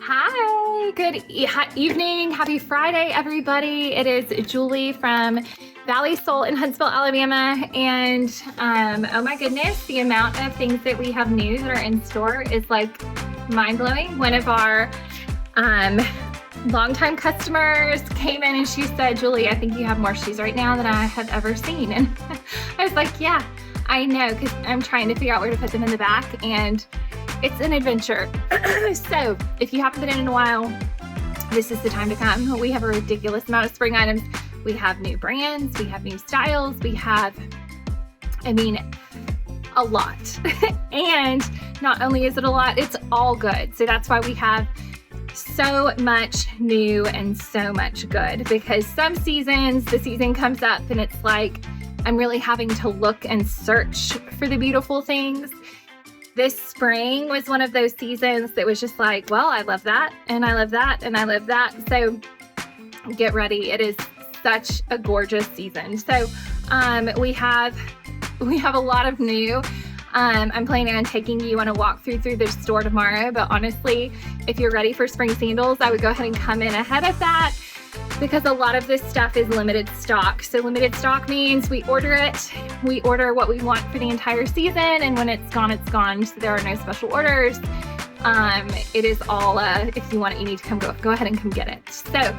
Hi, good evening. Happy Friday, everybody. It is Julie from Valley Soul in Huntsville, Alabama. And oh my goodness, the amount of things that we have new that are in store is like mind blowing. One of our longtime customers came in and she said, Julie, I think you have more shoes right now than I have ever seen. And I was like, yeah, I know, because I'm trying to figure out where to put them in the back. And it's an adventure. So if you haven't been in a while, this is the time to come. We have a ridiculous amount of spring items. We have new brands, we have new styles, we have, a lot. And not only is it a lot, it's all good. So that's why we have so much new and so much good, because some seasons, the season comes up and it's like, I'm really having to look and search for the beautiful things. This spring was one of those seasons that was just like, well, I love that, and I love that, and I love that. So get ready. It is such a gorgeous season. So we have a lot of new. I'm planning on taking you on a walkthrough through the store tomorrow. But honestly, if you're ready for spring sandals, I would go ahead and come in ahead of that, because a lot of this stuff is limited stock. So limited stock means we order it. We order what we want for the entire season, and when it's gone, it's gone. So there are no special orders. It is all, if you want it, you need to go ahead and come get it. So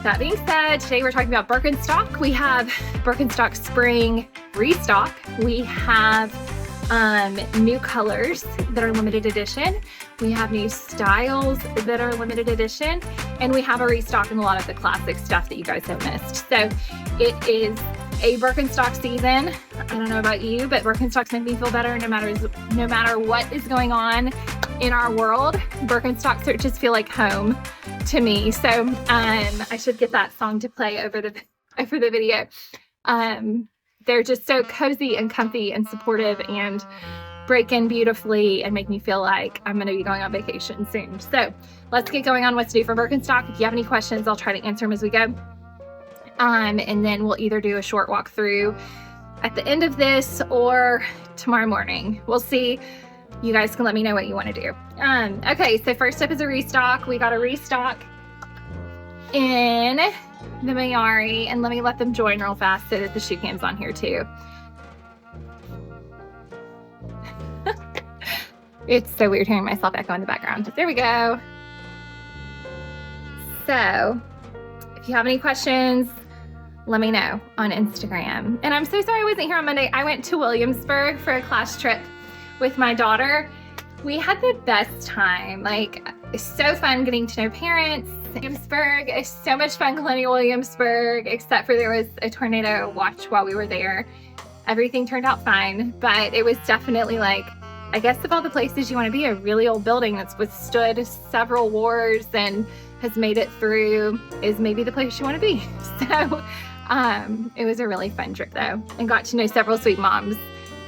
that being said, today we're talking about Birkenstock. We have Birkenstock Spring restock. We have new colors that are limited edition. We have new styles that are limited edition, and we have a restock in a lot of the classic stuff that you guys have missed. So it is a Birkenstock season. I don't know about you, but Birkenstocks make me feel better no matter what is going on in our world. Birkenstock searches feel like home to me. So I should get that song to play over the video. They're just so cozy and comfy and supportive and break in beautifully and make me feel like I'm going to be going on vacation soon. So let's get going on what's new for Birkenstock. If you have any questions, I'll try to answer them as we go. And then we'll either do a short walkthrough at the end of this or tomorrow morning. We'll see. You guys can let me know what you want to do. Okay, so first up is a restock. We got a restock in the Mayari, and let me let them join real fast so that the shoe cam's on here too. It's so weird hearing myself echo in the background. There we go. So if you have any questions, let me know on Instagram. And I'm so sorry I wasn't here on Monday. I went to Williamsburg for a class trip with my daughter. We had the best time. Like, it's so fun getting to know parents. Williamsburg is so much fun, Colonial Williamsburg, except for there was a tornado watch while we were there. Everything turned out fine, but it was definitely like, I guess of all the places you want to be, a really old building that's withstood several wars and has made it through is maybe the place you want to be. So it was a really fun trip though, and got to know several sweet moms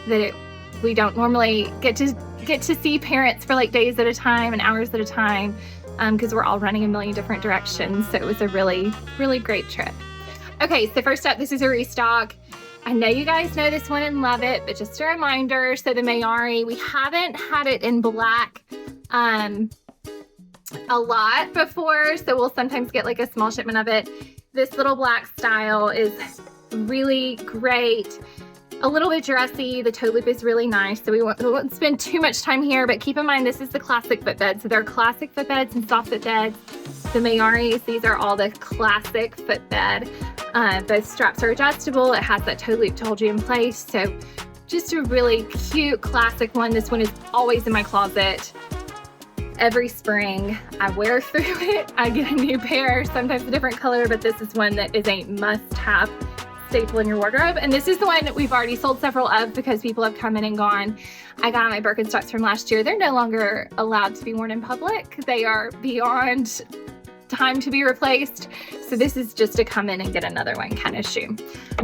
that we don't normally get to see parents for like days at a time and hours at a time, because we're all running a million different directions. So it was a really, really great trip. Okay, so first up, this is a restock. I know you guys know this one and love it, but just a reminder. So the Mayari, we haven't had it in black a lot before, so we'll sometimes get like a small shipment of it. This little black style is really great. A little bit dressy. The toe loop is really nice, so we won't spend too much time here, but keep in mind this is the classic footbed. So there are classic footbeds and soft footbeds. The Mayaris, these are all the classic footbed. Both straps are adjustable. It has that toe loop to hold you in place. So just a really cute classic one. This one is always in my closet. Every spring I wear through it. I get a new pair, sometimes a different color, but this is one that is a must-have staple in your wardrobe. And this is the one that we've already sold several of because people have come in and gone. I got my Birkenstocks from last year. They're no longer allowed to be worn in public. They are beyond time to be replaced. So this is just to come in and get another one kind of shoe.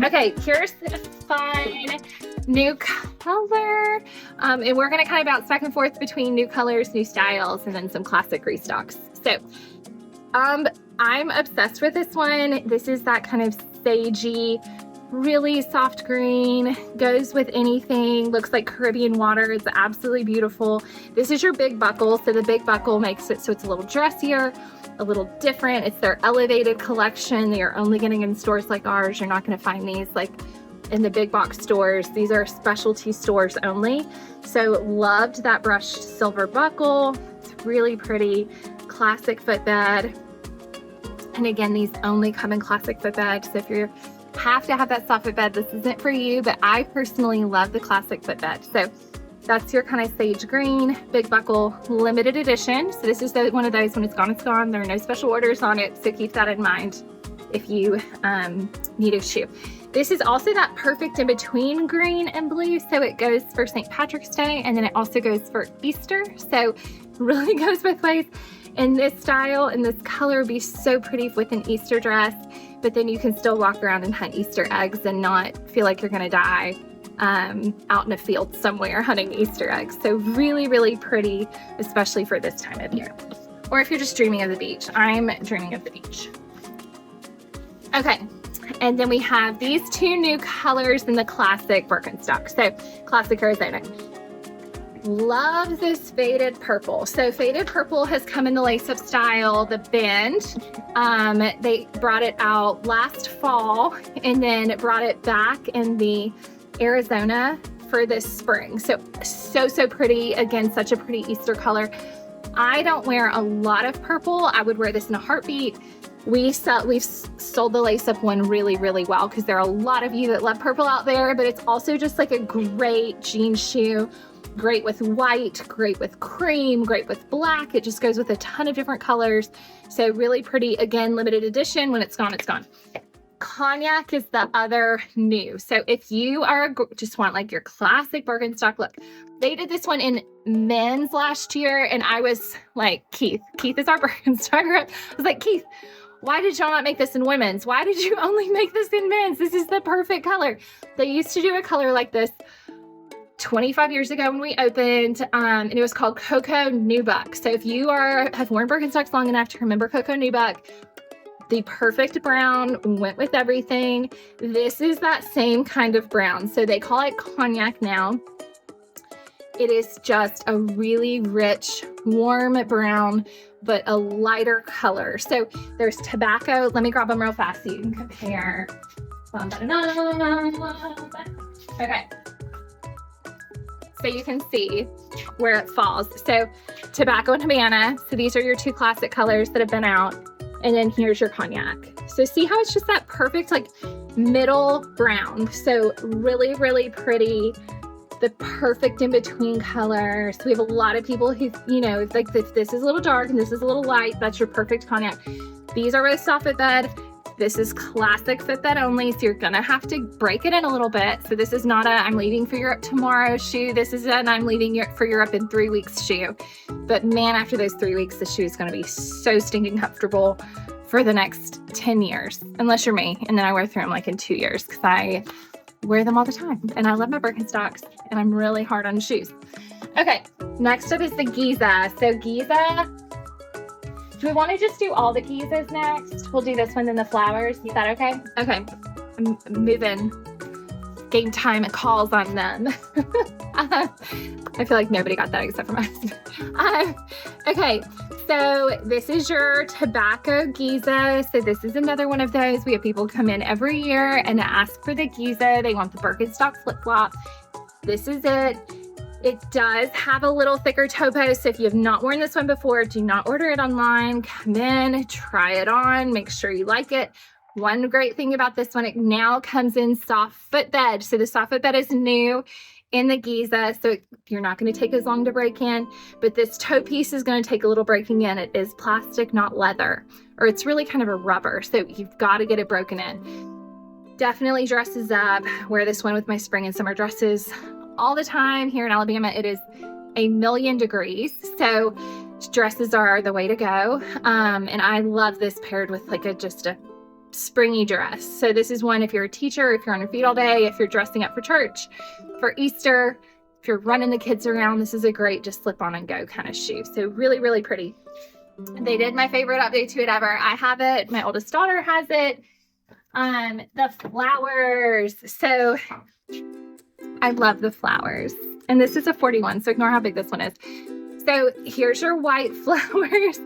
Okay, here's the fun new color. And we're going to kind of bounce back and forth between new colors, new styles, and then some classic restocks. So I'm obsessed with this one. This is that kind of sagey Really soft green, goes with anything, looks like Caribbean water. It's absolutely beautiful. This is your big buckle. So the big buckle makes it so it's a little dressier, a little different. It's their elevated collection. They are only getting in stores like ours. You're not going to find these like in the big box stores. These are specialty stores only. So loved that brushed silver buckle. It's really pretty. Classic footbed. And again, these only come in classic footbed. So if you have to have that soft footbed, this isn't for you, but I personally love the classic footbed. So that's your kind of sage green, big buckle, limited edition. So this is one of those, when it's gone, it's gone. There are no special orders on it. So keep that in mind if you need a shoe. This is also that perfect in between green and blue. So it goes for St. Patrick's Day, and then it also goes for Easter. So really goes both ways. And this style and this color would be so pretty with an Easter dress, but then you can still walk around and hunt Easter eggs and not feel like you're gonna die out in a field somewhere hunting Easter eggs. So really, really pretty, especially for this time of year. Or if you're just dreaming of the beach. I'm dreaming of the beach. Okay, and then we have these two new colors in the classic Birkenstock. So classic Arizona. Love this faded purple. So faded purple has come in the lace-up style, the bend. They brought it out last fall and then brought it back in the Arizona for this spring. So pretty. Again, such a pretty Easter color. I don't wear a lot of purple. I would wear this in a heartbeat. We've sold the lace-up one really, really well because there are a lot of you that love purple out there, but it's also just like a great jean shoe. Great with white, great with cream, great with black. It just goes with a ton of different colors. So really pretty. Again, limited edition. When it's gone, it's gone. Cognac is the other new. So if you are just want like your classic Birkenstock look, they did this one in men's last year, and I was like, Keith is our Birkenstock rep. I was like, Keith, why did y'all not make this in women's? Why did you only make this in men's? This is the perfect color. They used to do a color like this 25 years ago when we opened, and it was called Cocoa Nubuck. So if you have worn Birkenstocks long enough to remember Cocoa Nubuck, the perfect brown went with everything. This is that same kind of brown. So they call it cognac now. It is just a really rich, warm brown, but a lighter color. So there's tobacco. Let me grab them real fast so you can compare. Okay. So you can see where it falls. So tobacco and Havana. So these are your two classic colors that have been out. And then here's your cognac. So see how it's just that perfect like middle brown. So really, really pretty. The perfect in-between color. So we have a lot of people who, you know, like if this is a little dark and this is a little light, that's your perfect cognac. These are with soft footbed. This is classic footbed only, so you're gonna have to break it in a little bit. So this is not a I'm leaving for Europe tomorrow shoe. This is an I'm leaving for Europe in 3 weeks shoe. But man, after those 3 weeks, the shoe is gonna be so stinking comfortable for the next 10 years, unless you're me. And then I wear through them like in 2 years because I wear them all the time. And I love my Birkenstocks, and I'm really hard on shoes. Okay, next up is the Giza. So Giza, do we want to just do all the Gizas next? We'll do this one, then the flowers. Is that okay? Okay, I'm moving. Game time calls on them. I feel like nobody got that except for my husband. Okay, so this is your tobacco Giza. So this is another one of those. We have people come in every year and ask for the Giza. They want the Birkenstock flip-flop. This is it. It does have a little thicker toe post. So if you have not worn this one before, do not order it online. Come in, try it on, make sure you like it. One great thing about this one, it now comes in soft footbed. So the soft footbed is new in the Giza, so you're not going to take as long to break in, but this toe piece is going to take a little breaking in. It is plastic, not leather, or it's really kind of a rubber, so you've got to get it broken in. Definitely dresses up. Wear this one with my spring and summer dresses all the time. Here in Alabama, it is 1,000,000 degrees, so dresses are the way to go. And I love this paired with like just a springy dress. So this is one if you're a teacher, if you're on your feet all day, if you're dressing up for church, for Easter, if you're running the kids around, this is a great just slip on and go kind of shoe. So really, really pretty. They did my favorite update to it ever. I have it. My oldest daughter has it. The flowers. So I love the flowers. And this is a 41, so ignore how big this one is. So here's your white flowers.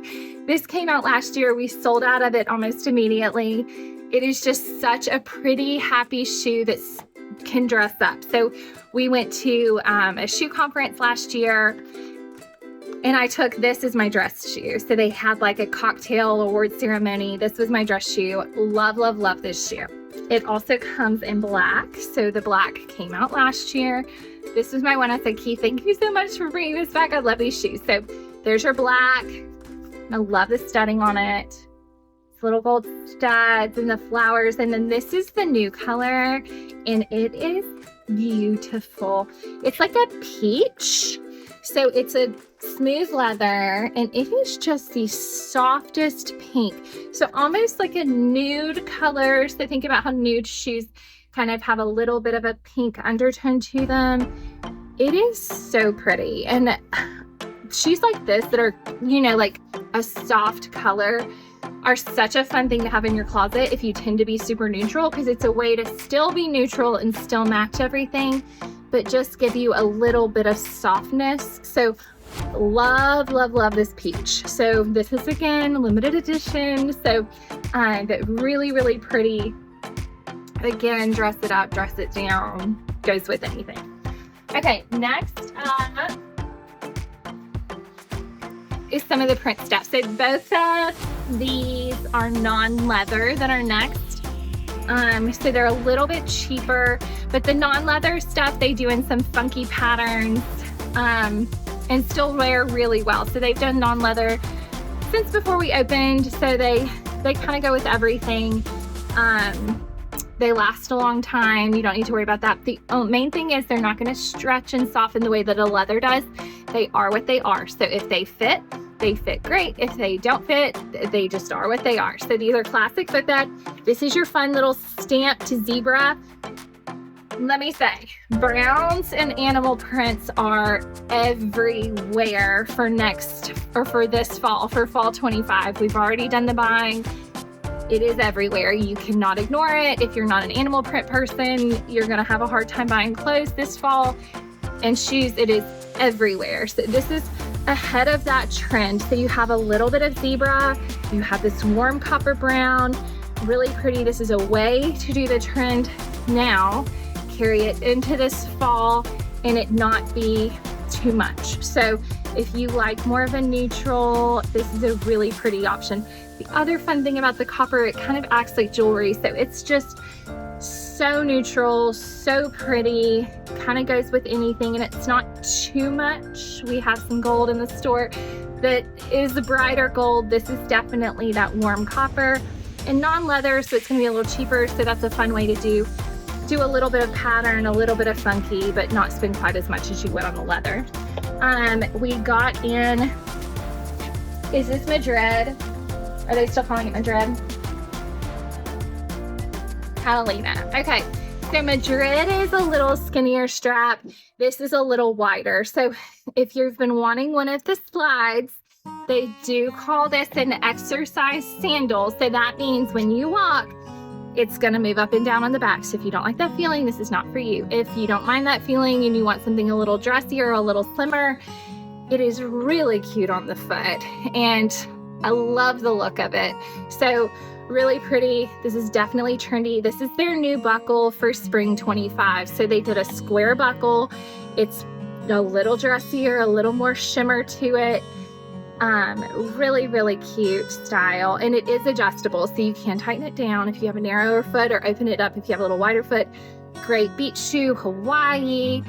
This came out last year. We sold out of it almost immediately. It is just such a pretty, happy shoe that can dress up. So we went to a shoe conference last year, and I took this as my dress shoe. So they had like a cocktail award ceremony. This was my dress shoe. Love, love, love this shoe. It also comes in black. So the black came out last year. This was my one. I said, Keith, thank you so much for bringing this back. I love these shoes. So there's your black. I love the studding on it. It's little gold studs and the flowers. And then this is the new color, and it is beautiful. It's like a peach. So it's a smooth leather, and it is just the softest pink. So almost like a nude color. So think about how nude shoes kind of have a little bit of a pink undertone to them. It is so pretty. And shoes like this that are, you know, like a soft color are such a fun thing to have in your closet if you tend to be super neutral, because it's a way to still be neutral and still match everything, but just give you a little bit of softness. So love, love, love this peach. So this is, again, limited edition. So but really, really pretty. Again, dress it up, dress it down, goes with anything. Okay, next up is some of the print stuff. So both of these are non-leather that are next. So they're a little bit cheaper, but the non-leather stuff they do in some funky patterns and still wear really well. So they've done non-leather since before we opened, so they kind of go with everything. They last a long time. You don't need to worry about that. The main thing is they're not going to stretch and soften the way that a leather does. They are what they are. So if they fit great. If they don't fit, they just are what they are. So these are classic foot bed. This is your fun little stamped zebra. Let me say, browns and animal prints are everywhere for this fall, for fall 25. We've already done the buying. It is everywhere. You cannot ignore it. If you're not an animal print person, you're going to have a hard time buying clothes this fall. And shoes, it is everywhere. So this is ahead of that trend. So you have a little bit of zebra. You have this warm copper brown, really pretty. This is a way to do the trend now, carry it into this fall and it not be too much. So if you like more of a neutral, this is a really pretty option. The other fun thing about the copper, it kind of acts like jewelry. So it's just so neutral, so pretty, kind of goes with anything, and it's not too much. We have some gold in the store that is a brighter gold. This is definitely that warm copper and non-leather, so it's going to be a little cheaper. So that's a fun way to do a little bit of pattern, a little bit of funky, but not spend quite as much as you would on the leather. We got in, is this Madrid? Are they still calling it Madrid? Catalina. Okay, so Madrid is a little skinnier strap. This is a little wider. So if you've been wanting one of the slides, they do call this an exercise sandal. So that means when you walk, it's gonna move up and down on the back. So if you don't like that feeling, this is not for you. If you don't mind that feeling and you want something a little dressier, a little slimmer, it is really cute on the foot. And I love the look of it. So really pretty. This is definitely trendy. This is their new buckle for spring 25. So they did a square buckle. It's a little dressier, a little more shimmer to it. Really, really cute style. And it is adjustable, so you can tighten it down if you have a narrower foot or open it up if you have a little wider foot. Great beach shoe, Hawaii,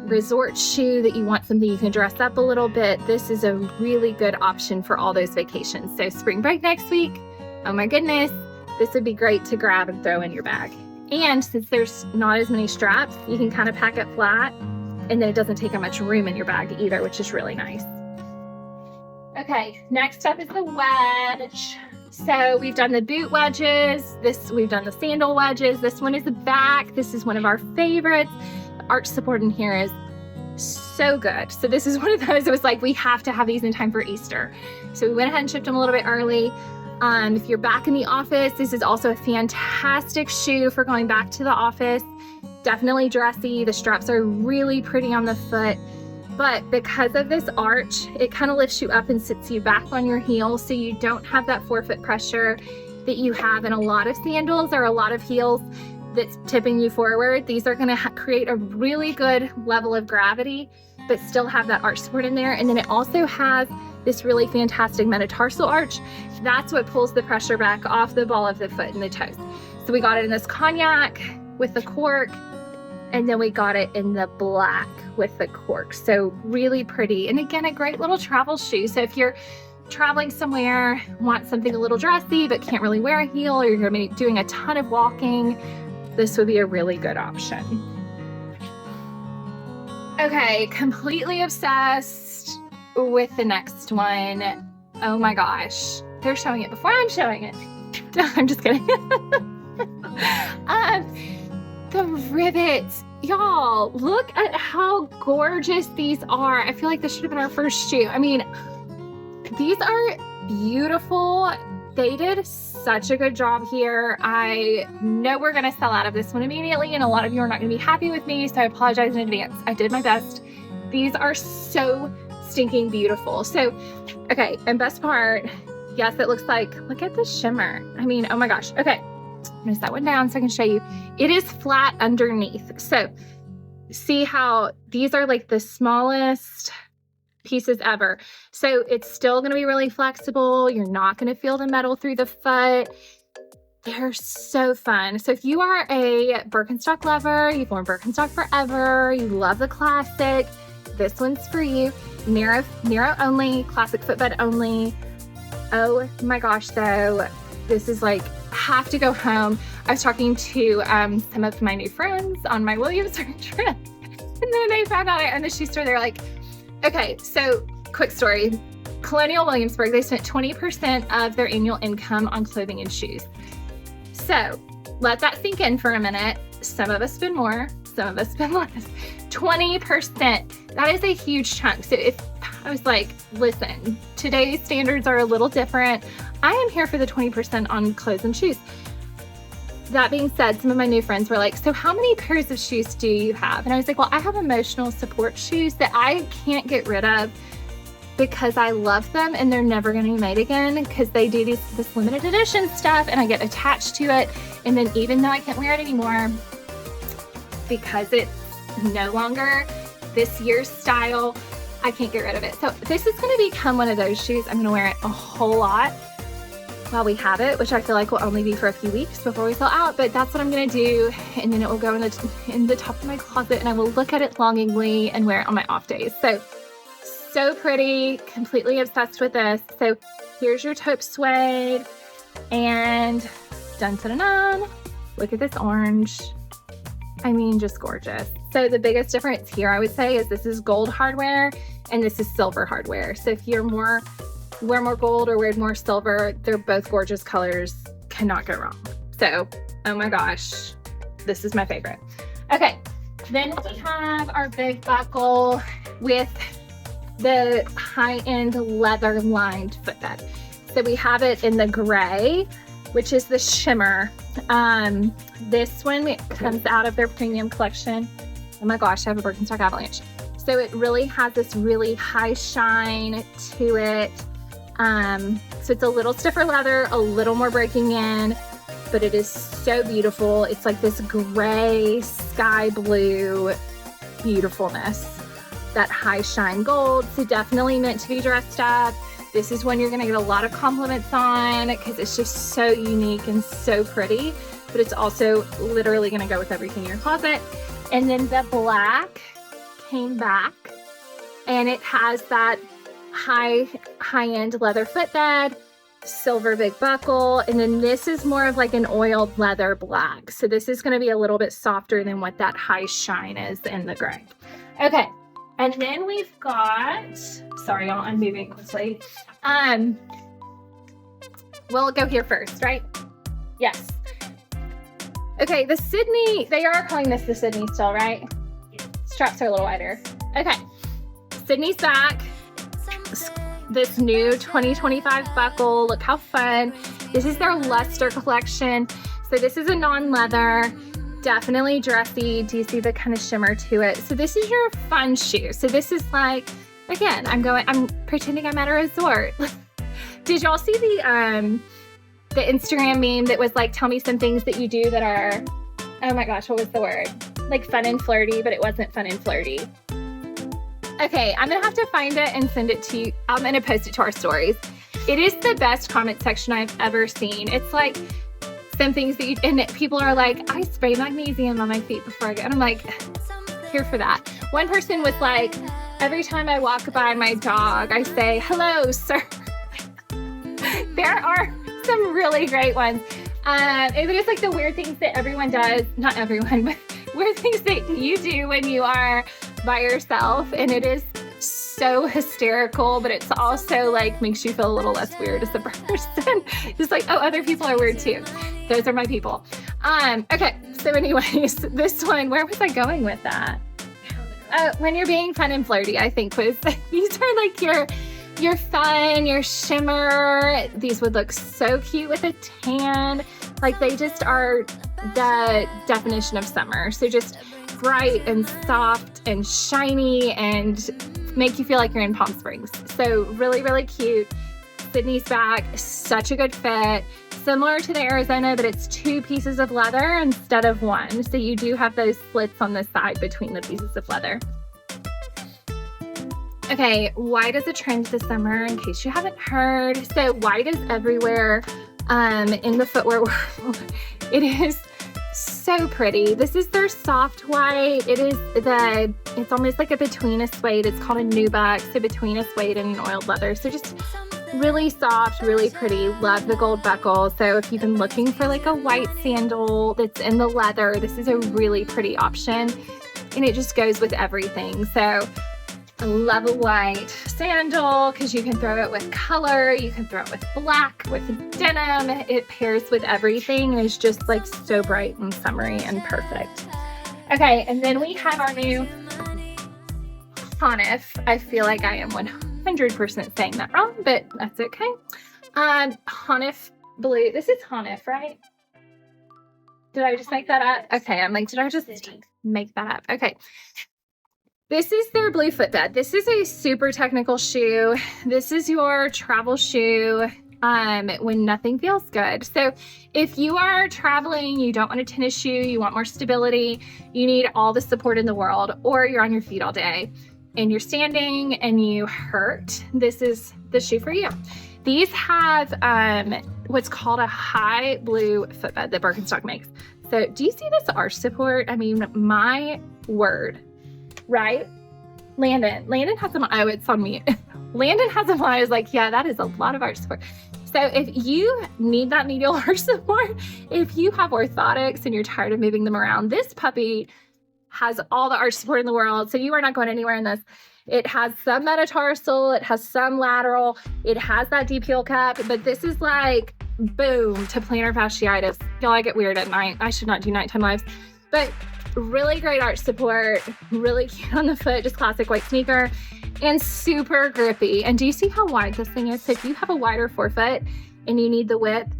resort shoe that you want something you can dress up a little bit. This is a really good option for all those vacations. So spring break next week, oh my goodness, this would be great to grab and throw in your bag. And since there's not as many straps, you can kind of pack it flat, and then it doesn't take up much room in your bag either, which is really nice. Okay, next up is the wedge. So we've done the boot wedges. We've done the sandal wedges. This one is the back. This is one of our favorites. The arch support in here is so good. So this is one of those that was like, we have to have these in time for Easter. So we went ahead and shipped them a little bit early. If you're back in the office, this is also a fantastic shoe for going back to the office. Definitely dressy. The straps are really pretty on the foot, but because of this arch, it kind of lifts you up and sits you back on your heel, so you don't have that forefoot pressure that you have in a lot of sandals or a lot of heels that's tipping you forward. These are going to create a really good level of gravity, but still have that arch support in there. And then it also has this really fantastic metatarsal arch. That's what pulls the pressure back off the ball of the foot and the toes. So we got it in this cognac with the cork, and then we got it in the black with the cork. So really pretty. And again, a great little travel shoe. So if you're traveling somewhere, want something a little dressy, but can't really wear a heel, or you're gonna be doing a ton of walking, this would be a really good option. Okay, completely obsessed with the next one. Oh my gosh. They're showing it before I'm showing it. I'm just kidding. The Rivets. Y'all, look at how gorgeous these are. I feel like this should have been our first shoe. I mean, these are beautiful. They did such a good job here. I know we're gonna sell out of this one immediately, and a lot of you are not gonna be happy with me, so I apologize in advance. I did my best. These are so stinking beautiful. So, okay, and best part, yes, it looks like, look at the shimmer. I mean, oh my gosh. Okay, I'm gonna set one down so I can show you. It is flat underneath. So see how these are like the smallest pieces ever. So it's still going to be really flexible. You're not going to feel the metal through the foot. They're so fun. So if you are a Birkenstock lover, you've worn Birkenstock forever, you love the classic, this one's for you. Narrow only, classic footbed only. Oh my gosh, though, this is like, have to go home. I was talking to some of my new friends on my Williamsburg trip, and then they found out I owned the shoe store. They're like, okay, so quick story. Colonial Williamsburg, they spent 20% of their annual income on clothing and shoes. So let that sink in for a minute. Some of us spend more, some of us spend less. 20%, that is a huge chunk. So if I was like, listen, today's standards are a little different. I am here for the 20% on clothes and shoes. That being said, some of my new friends were like, so how many pairs of shoes do you have? And I was like, well, I have emotional support shoes that I can't get rid of because I love them and they're never going to be made again because they do this limited edition stuff and I get attached to it. And then even though I can't wear it anymore because it's no longer this year's style, I can't get rid of it. So this is going to become one of those shoes. I'm going to wear it a whole lot while we have it, which I feel like will only be for a few weeks before we sell out, but that's what I'm gonna do. And then it will go in the top of my closet and I will look at it longingly and wear it on my off days. So pretty, completely obsessed with this. So here's your taupe suede and dun dun dun. Look at this orange. I mean, just gorgeous. So the biggest difference here, I would say, is this is gold hardware and this is silver hardware. So if you're wear more gold or wear more silver, they're both gorgeous colors, cannot go wrong. So, oh my gosh, this is my favorite. Okay, then we have our big buckle with the high-end leather lined footbed. So we have it in the gray, which is the shimmer. This one comes out of their premium collection. Oh my gosh, I have a Birkenstock Avalanche. So it really has this really high shine to it. So it's a little stiffer leather, a little more breaking in, but it is so beautiful. It's like this gray, sky blue beautifulness, that high shine gold. So definitely meant to be dressed up. This is one you're gonna get a lot of compliments on because it's just so unique and so pretty, but it's also literally gonna go with everything in your closet. And then the black came back and it has that high-end leather footbed, silver big buckle, and then this is more of like an oiled leather black. So this is going to be a little bit softer than what that high shine is in the gray. Okay, and then we've got, sorry y'all, I'm moving quickly. We'll go here first, right? Yes. Okay, the Sydney, they are calling this the Sydney still, right? Straps are a little wider. Okay, Sydney's back. This new 2025 buckle, look how fun. This is their Luster collection. So this is a non-leather, definitely dressy. Do you see the kind of shimmer to it? So this is your fun shoe. So this is like, again, I'm pretending I'm at a resort. Did y'all see the Instagram meme that was like, tell me some things that you do that are, oh my gosh, what was the word? Like fun and flirty, but it wasn't fun and flirty. Okay, I'm gonna have to find it and send it to you. I'm gonna post it to our stories. It is the best comment section I've ever seen. It's like some things that and people are like, I spray magnesium on my feet before I go. And I'm like, here for that. One person was like, every time I walk by my dog, I say, hello, sir. There are some really great ones. It is like the weird things that everyone does, not everyone, but weird things that you do when you are by yourself. And it is so hysterical, but it's also like makes you feel a little less weird as a person. Just like, oh, other people are weird too. Those are my people. Okay, so anyways, this one, where was I going with that? When you're being fun and flirty, I think was, these are like your fun, your shimmer. These would look so cute with a tan. Like they just are the definition of summer. So just bright and soft and shiny and make you feel like you're in Palm Springs. So really, really cute. Sydney's back, such a good fit. Similar to the Arizona, but it's 2 pieces of leather instead of 1. So you do have those slits on the side between the pieces of leather. Okay, white is a trend this summer, in case you haven't heard. So white is everywhere in the footwear world. It is so pretty. This is their soft white. It's almost like a between a suede. It's called a nubuck, so between a suede and an oiled leather. So just really soft, really pretty. Love the gold buckle. So if you've been looking for like a white sandal that's in the leather, this is a really pretty option, and it just goes with everything. So I love a white sandal because you can throw it with color, you can throw it with black, with denim. It pairs with everything, and it's just like so bright and summery and perfect. Okay, and then we have our new Haniff. I feel like I am 100% saying that wrong, but that's okay. Haniff blue. This is Haniff, right? Did I just make that up? Okay, I'm like, did I just make that up? Okay. This is their blue footbed. This is a super technical shoe. This is your travel shoe when nothing feels good. So if you are traveling, you don't want a tennis shoe, you want more stability, you need all the support in the world, or you're on your feet all day and you're standing and you hurt, this is the shoe for you. These have what's called a high blue footbed that Birkenstock makes. So do you see this arch support? I mean, my word. Right? Landon has them. Oh, it's on me. Landon has them on. I was like, yeah, that is a lot of arch support. So if you need that medial arch support, if you have orthotics and you're tired of moving them around, this puppy has all the arch support in the world. So you are not going anywhere in this. It has some metatarsal, it has some lateral, it has that deep heel cup, but this is like boom to plantar fasciitis. Y'all, I get weird at night. I should not do nighttime lives, but really great arch support, really cute on the foot, just classic white sneaker, and super grippy. And do you see how wide this thing is? So if you have a wider forefoot and you need the width,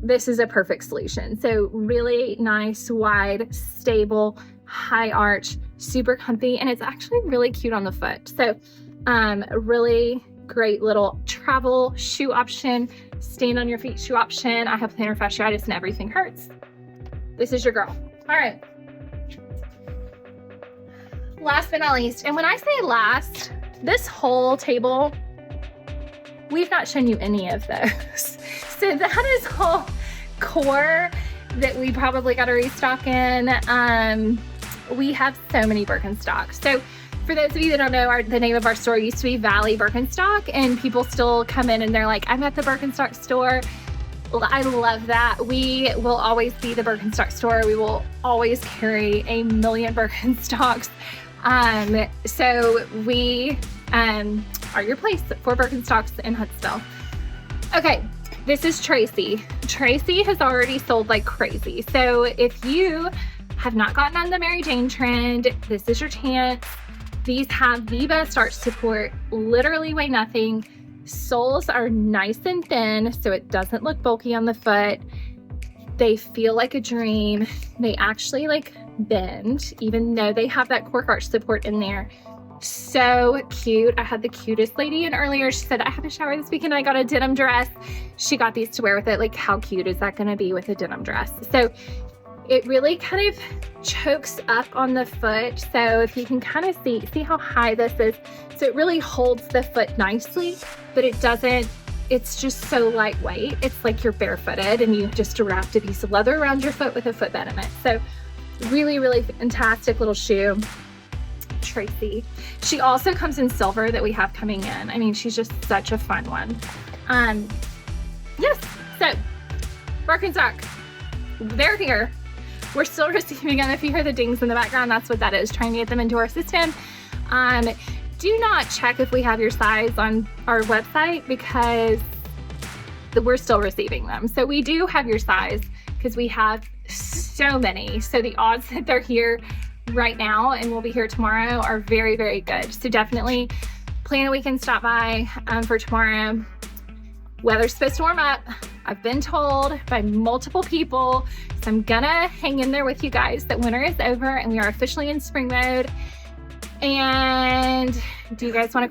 this is a perfect solution. So really nice, wide, stable, high arch, super comfy, and it's actually really cute on the foot. So really great little travel shoe option, stand on your feet shoe option. I have plantar fasciitis and everything hurts. This is your girl. All right. Last but not least, and when I say last, this whole table, we've not shown you any of those. So that is whole core that we probably got to restock in. We have so many Birkenstocks. So for those of you that don't know, the name of our store used to be Valley Birkenstock, and people still come in and they're like, I'm at the Birkenstock store. I love that. We will always be the Birkenstock store. We will always carry a million Birkenstocks. So we are your place for Birkenstocks in Huntsville. Okay, this is Tracy. Tracy has already sold like crazy. So if you have not gotten on the Mary Jane trend, this is your chance. These have the best arch support, literally weigh nothing, Soles are nice and thin, so it doesn't look bulky on the foot. They feel like a dream. They actually like bend, even though they have that cork arch support in there. So cute. I had the cutest lady in earlier. She said, I have a shower this weekend. I got a denim dress. She got these to wear with it. Like, how cute is that gonna be with a denim dress? So it really kind of chokes up on the foot. So if you can kind of see how high this is. So it really holds the foot nicely, but it doesn't, it's just so lightweight. It's like you're barefooted and you just wrapped a piece of leather around your foot with a footbed in it. So really, really fantastic little shoe. Tracy. She also comes in silver that we have coming in. I mean, she's just such a fun one. Yes, so Birkenstock, they're here. We're still receiving them. If you hear the dings in the background, that's what that is, trying to get them into our system. Do not check if we have your size on our website because we're still receiving them. So we do have your size because we have so many. So the odds that they're here right now and we'll be here tomorrow are very, very good. So definitely plan a weekend stop by for tomorrow. Weather's supposed to warm up. I've been told by multiple people, so I'm gonna hang in there with you guys that winter is over and we are officially in spring mode. And do you guys want to